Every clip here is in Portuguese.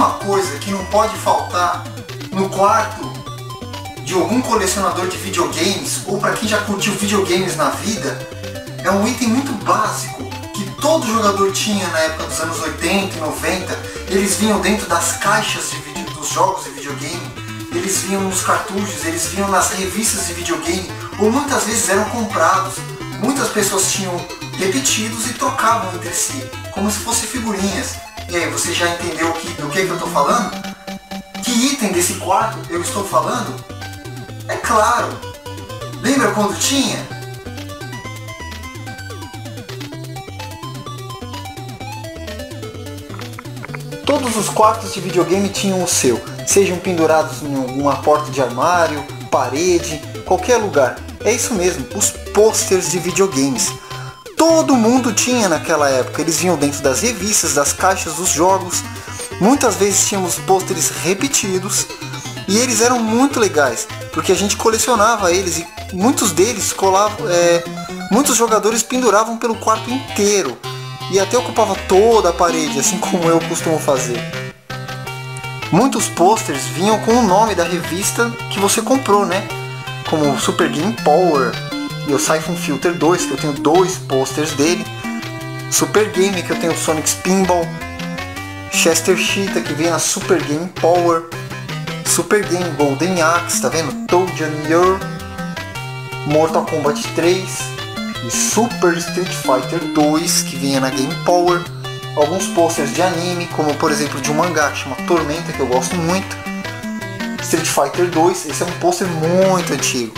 uma coisa que não pode faltar no quarto de algum colecionador de videogames, ou para quem já curtiu videogames na vida, é um item muito básico que todo jogador tinha na época dos anos 80 e 90. Eles vinham dentro das caixas dos jogos de videogame, eles vinham nos cartuchos, eles vinham nas revistas de videogame, ou muitas vezes eram comprados. Muitas pessoas tinham repetidos e trocavam entre si, como se fossem figurinhas. E aí, você já entendeu do que eu estou falando? Que item desse quarto eu estou falando? É claro! Lembra quando tinha? Todos os quartos de videogame tinham o seu, sejam pendurados em alguma porta de armário, parede, qualquer lugar. É isso mesmo, os posters de videogames. Todo mundo tinha naquela época, eles vinham dentro das revistas, das caixas dos jogos. Muitas vezes tínhamos pôsteres repetidos e eles eram muito legais, porque a gente colecionava eles e muitos deles muitos jogadores penduravam pelo quarto inteiro e até ocupava toda a parede, assim como eu costumo fazer. Muitos posters vinham com o nome da revista que você comprou, né? Como o Super Game Power e o Siphon Filter 2, que eu tenho 2 posters dele. Super Game, que eu tenho o Sonic Spinball. Chester Cheetah, que vem na Super Game Power. Super Game Golden Axe, tá vendo? Toad and Earl. Mortal Kombat 3 e Super Street Fighter 2, que vinha na Game Power. Alguns posters de anime, como por exemplo de um mangá que chama Tormenta, que eu gosto muito. Street Fighter 2, esse é um pôster muito antigo.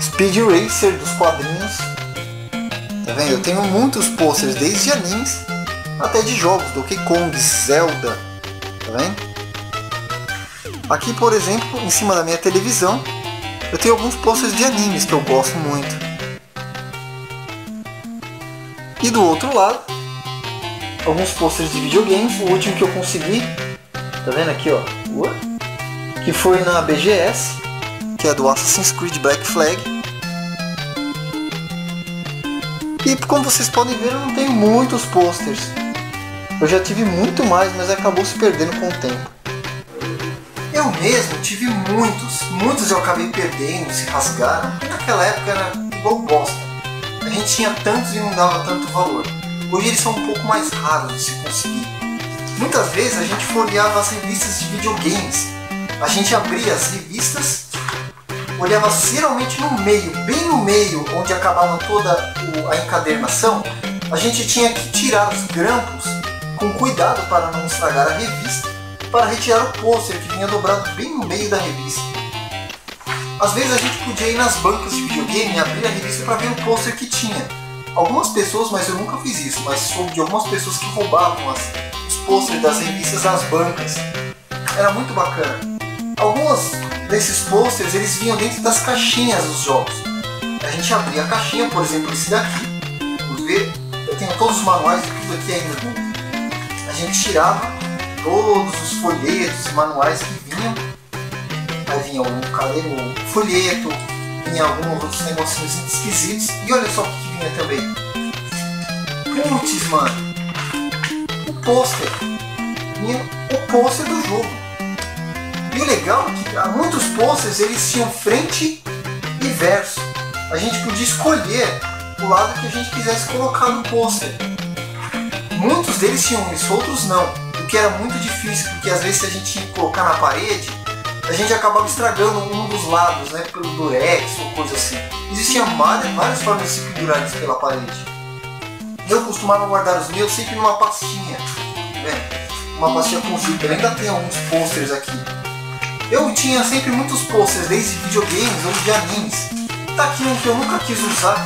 Speed Racer dos quadrinhos. Tá vendo? Eu tenho muitos posters, desde animes até de jogos, Donkey Kong, Zelda. Tá vendo? Aqui, por exemplo, em cima da minha televisão, eu tenho alguns posters de animes que eu gosto muito. E do outro lado, alguns posters de videogames. O último que eu consegui, tá vendo aqui, ó, que foi na BGS, que é do Assassin's Creed Black Flag. E como vocês podem ver, eu não tenho muitos posters. Eu já tive muito mais, mas acabou se perdendo com o tempo. Eu mesmo tive muitos eu acabei perdendo, se rasgaram, porque naquela época era igual bosta. A gente tinha tantos e não dava tanto valor. Hoje eles são um pouco mais raros de se conseguir. Muitas vezes a gente folheava as revistas de videogames. A gente abria as revistas, olhava geralmente no meio, bem no meio, onde acabava toda a encadernação. A gente tinha que tirar os grampos com cuidado para não estragar a revista, para retirar o pôster que vinha dobrado bem no meio da revista. Às vezes a gente podia ir nas bancas de videogame e abrir a revista para ver o pôster que tinha. Algumas pessoas, mas eu nunca fiz isso, mas soube de algumas pessoas que roubavam os pôsteres das revistas das bancas. Era muito bacana. Alguns desses pôsteres eles vinham dentro das caixinhas dos jogos. A gente abria a caixinha, por exemplo esse daqui. Vamos ver, eu tenho todos os manuais e tudo aqui ainda dentro. A gente tirava todos os folhetos e manuais que vinham. Aí vinha um folheto, vinha alguns outros negocinhos esquisitos. E olha só o que vinha também. Putz, mano. O pôster. Vinha o pôster do jogo. E o legal é que muitos posters eles tinham frente e verso. A gente podia escolher o lado que a gente quisesse colocar no pôster. Muitos deles tinham isso, outros não. O que era muito difícil, porque às vezes se a gente tinha que colocar na parede, a gente acabava estragando um dos lados, né, pelo durex ou coisa assim. Existiam várias formas de se pendurar isso pela parede. Eu costumava guardar os meus sempre numa pastinha, né? Uma pastinha com zíper. Ainda tem alguns posters aqui. Eu tinha sempre muitos posters, desde videogames ou de animes. Tá aqui um que eu nunca quis usar.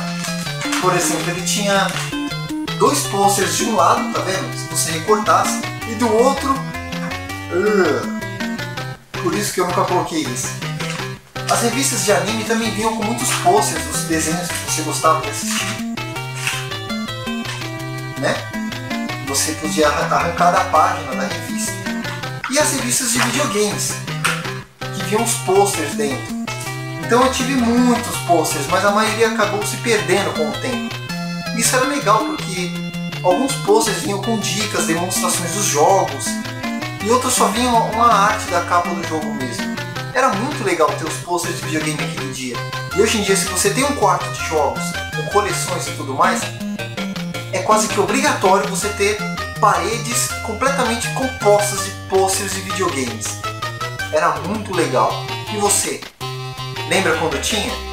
Por exemplo, ele tinha 2 posters de um lado, tá vendo? Se você recortasse, e do outro. Por isso que eu nunca coloquei isso. As revistas de anime também vinham com muitos posters dos desenhos que você gostava de assistir, né? Você podia arrancar da página da revista. E as revistas de videogames, que vinham os posters dentro. Então eu tive muitos posters, mas a maioria acabou se perdendo com o tempo. Isso era legal porque alguns posters vinham com dicas, demonstrações dos jogos. e outros só vinham uma arte da capa do jogo mesmo. Era muito legal ter os posters de videogame naquele dia. E hoje em dia, se você tem um quarto de jogos, com coleções e tudo mais, é quase que obrigatório você ter paredes completamente compostas de posters de videogames. Era muito legal. E você? Lembra quando tinha?